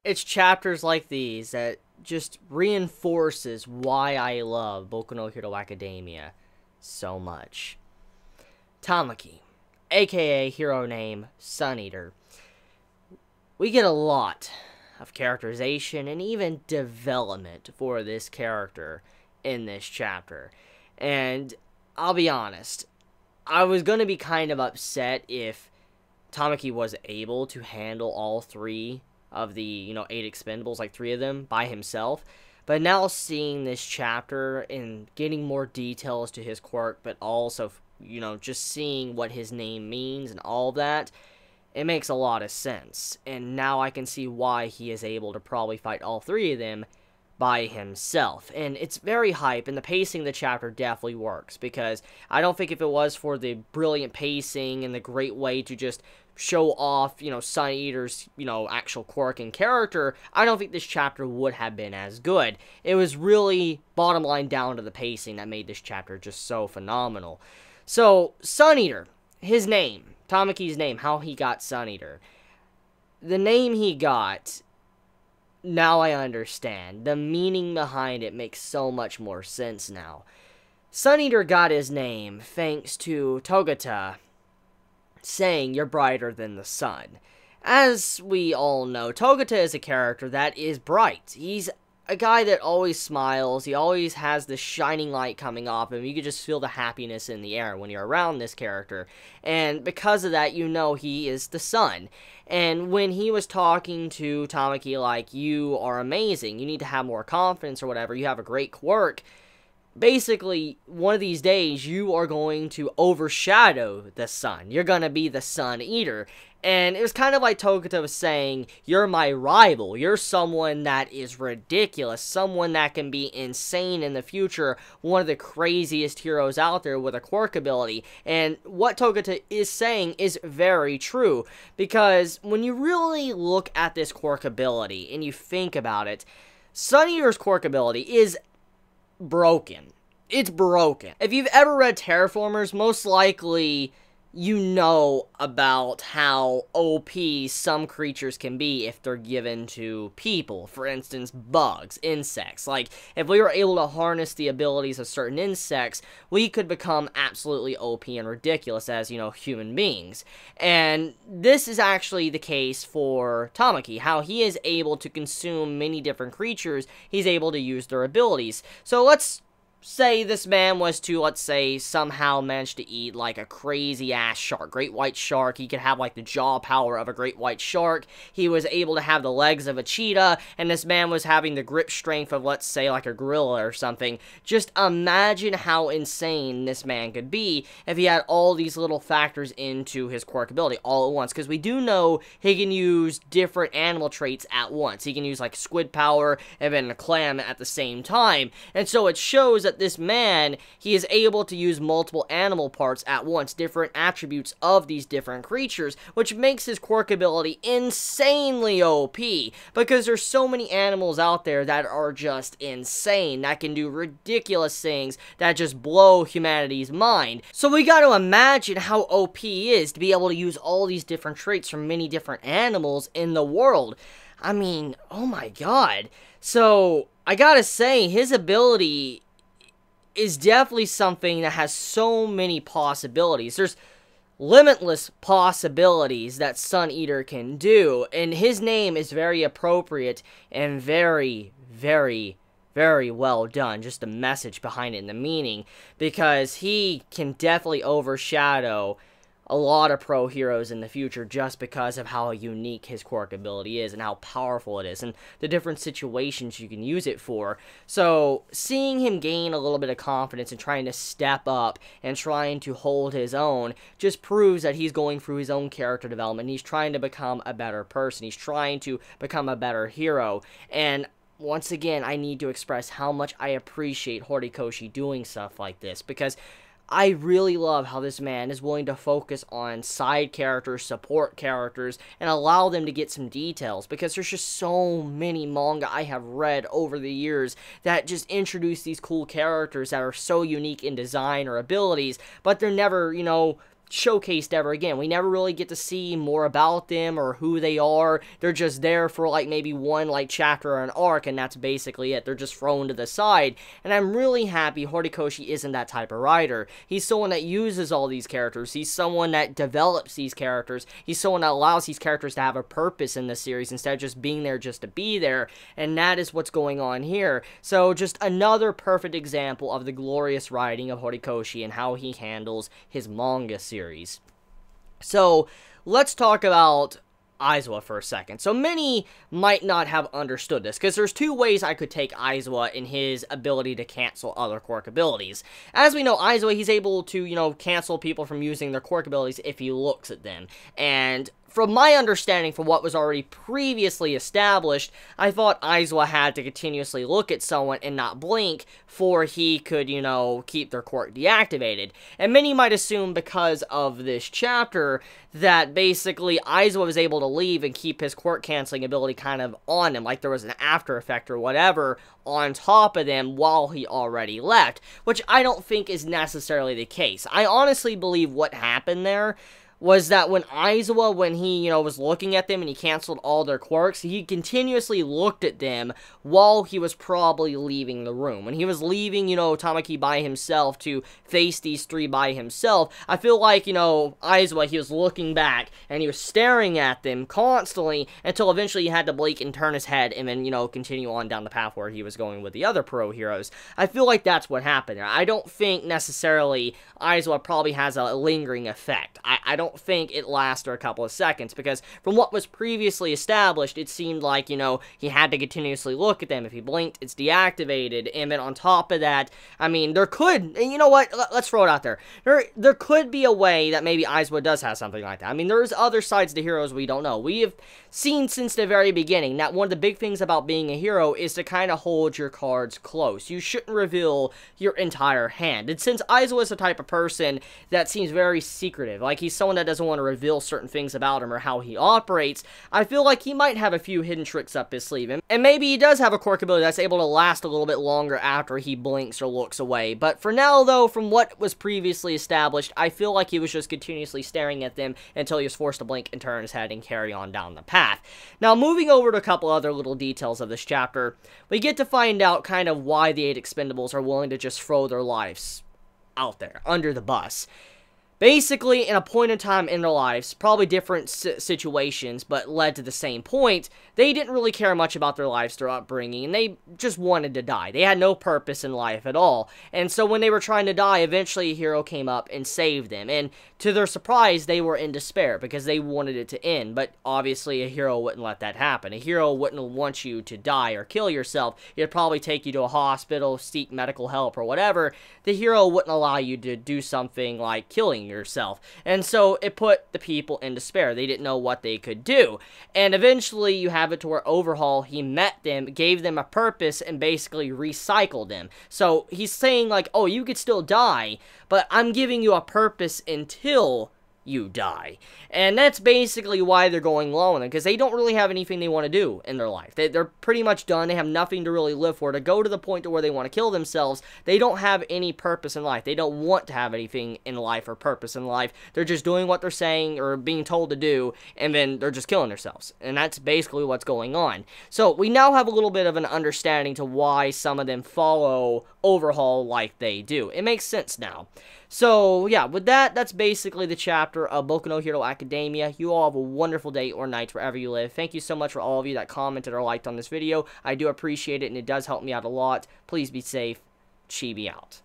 It's chapters like these that just reinforces why I love Boku no Hero Academia so much. Tamaki, aka hero name Sun Eater. We get a lot of characterization and even development for this character in this chapter. And I'll be honest, I was going to be kind of upset if Tamaki was able to handle all three of the, 8 expendables, like 3 of them, by himself. But now seeing this chapter and getting more details to his quirk, but also, just seeing what his name means and all that, it makes a lot of sense. And now I can see why he is able to probably fight all 3 of them by himself. And it's very hype, and the pacing of the chapter definitely works, because I don't think if it was for the brilliant pacing and the great way to just show off, Sun Eater's, actual quirk and character, I don't think this chapter would have been as good. It was really, bottom line, down to the pacing that made this chapter just so phenomenal. So, Sun Eater, his name, Tamaki's name, how he got Sun Eater. The name he got, now I understand. The meaning behind it makes so much more sense now. Sun Eater got his name thanks to Togata saying, "You're brighter than the sun." As we all know, Togata is a character that is bright. He's a guy that always smiles. He always has this shining light coming off him. You can just feel the happiness in the air when you're around this character. And because of that, he is the sun. And when he was talking to Tamaki like, "You are amazing, you need to have more confidence," or whatever, "you have a great quirk," basically, one of these days, you are going to overshadow the sun. You're going to be the Sun Eater. And it was kind of like Togata was saying, "You're my rival. You're someone that is ridiculous. Someone that can be insane in the future. One of the craziest heroes out there with a quirk ability." And what Togata is saying is very true. Because when you really look at this quirk ability and you think about it, Sun Eater's quirk ability is broken. It's broken. If you've ever read Terraformers, most likely you know about how OP some creatures can be if they're given to people. For instance, bugs, insects. Like, if we were able to harness the abilities of certain insects, we could become absolutely OP and ridiculous as, human beings. And this is actually the case for Tamaki, how he is able to consume many different creatures. He's able to use their abilities. So let's say this man was to, let's say, somehow manage to eat, like, a crazy-ass shark, great white shark. He could have, like, the jaw power of a great white shark. He was able to have the legs of a cheetah, and this man was having the grip strength of, let's say, like a gorilla or something. Just imagine how insane this man could be if he had all these little factors into his quirk ability all at once, because we do know he can use different animal traits at once. He can use, like, squid power and then a clam at the same time, and so it shows that this man, he is able to use multiple animal parts at once, different attributes of these different creatures, which makes his quirk ability insanely OP, because there's so many animals out there that are just insane, that can do ridiculous things that just blow humanity's mind. So we gotta imagine how OP he is to be able to use all these different traits from many different animals in the world. I mean, oh my god. So, I gotta say, his ability is definitely something that has so many possibilities. There's limitless possibilities that Sun Eater can do, and his name is very appropriate and very, very, very well done. Just the message behind it and the meaning, because he can definitely overshadow a lot of pro heroes in the future just because of how unique his quirk ability is and how powerful it is and the different situations you can use it for. So seeing him gain a little bit of confidence and trying to step up and trying to hold his own just proves that he's going through his own character development. He's trying to become a better person. He's trying to become a better hero. And once again, I need to express how much I appreciate Horikoshi doing stuff like this, because I really love how this man is willing to focus on side characters, support characters, and allow them to get some details, because there's just so many manga I have read over the years that just introduce these cool characters that are so unique in design or abilities, but they're never, showcased ever again. We never really get to see more about them or who they are. They're just there for like maybe one like chapter or an arc, and that's basically it. They're just thrown to the side, and I'm really happy Horikoshi isn't that type of writer. He's someone that uses all these characters. He's someone that develops these characters. He's someone that allows these characters to have a purpose in the series instead of just being there just to be there, and that is what's going on here. So just another perfect example of the glorious writing of Horikoshi and how he handles his manga series. So, let's talk about Aizawa for a second. So, many might not have understood this, because there's two ways I could take Aizawa in his ability to cancel other quirk abilities. As we know, Aizawa, he's able to, cancel people from using their quirk abilities if he looks at them. And from my understanding, from what was already previously established, I thought Aizawa had to continuously look at someone and not blink for he could, keep their quirk deactivated. And many might assume because of this chapter that basically Aizawa was able to leave and keep his quirk canceling ability kind of on him, like there was an after effect or whatever on top of them while he already left, which I don't think is necessarily the case. I honestly believe what happened there was that when Aizawa, when he, was looking at them and he canceled all their quirks, he continuously looked at them while he was probably leaving the room. When he was leaving, Tamaki by himself to face these three by himself, I feel like, Aizawa, he was looking back and he was staring at them constantly until eventually he had to blink and turn his head and then, continue on down the path where he was going with the other pro heroes. I feel like that's what happened there. I don't think necessarily Aizawa probably has a lingering effect. I don't think it lasts for a couple of seconds, because from what was previously established, it seemed like, he had to continuously look at them. If he blinked, it's deactivated, and then on top of that, I mean, there could, and you know what, let's throw it out there. There could be a way that maybe Aizawa does have something like that. I mean, there's other sides to heroes we don't know. We have seen since the very beginning that one of the big things about being a hero is to kind of hold your cards close. You shouldn't reveal your entire hand. And since Aizawa is the type of person that seems very secretive, like he's someone that doesn't want to reveal certain things about him or how he operates, I feel like he might have a few hidden tricks up his sleeve. And maybe he does have a quirk ability that's able to last a little bit longer after he blinks or looks away. But for now, though, from what was previously established, I feel like he was just continuously staring at them until he was forced to blink and turn his head and carry on down the path. Now, moving over to a couple other little details of this chapter, we get to find out kind of why the 8 Expendables are willing to just throw their lives out there, under the bus. Basically, in a point in time in their lives, probably different situations, but led to the same point, they didn't really care much about their lives, their upbringing, and they just wanted to die. They had no purpose in life at all. And so when they were trying to die, eventually a hero came up and saved them. And to their surprise, they were in despair because they wanted it to end. But obviously, a hero wouldn't let that happen. A hero wouldn't want you to die or kill yourself. It'd probably take you to a hospital, seek medical help, or whatever. The hero wouldn't allow you to do something like killing yourself. And so it put the people in despair. They didn't know what they could do. And eventually you have it to where Overhaul, he met them, gave them a purpose, and basically recycled them. So he's saying like, oh, you could still die, but I'm giving you a purpose until you die. And that's basically why they're going low on them, because they don't really have anything they want to do in their life. They're pretty much done. They have nothing to really live for. To go to the point to where they want to kill themselves, they don't have any purpose in life. They don't want to have anything in life or purpose in life. They're just doing what they're saying or being told to do, and then they're just killing themselves. And that's basically what's going on. So we now have a little bit of an understanding to why some of them follow Overhaul like they do. It makes sense now. So, yeah, with that, that's basically the chapter of Boku no Hero Academia. You all have a wonderful day or night wherever you live. Thank you so much for all of you that commented or liked on this video. I do appreciate it, and it does help me out a lot. Please be safe. Chibi out.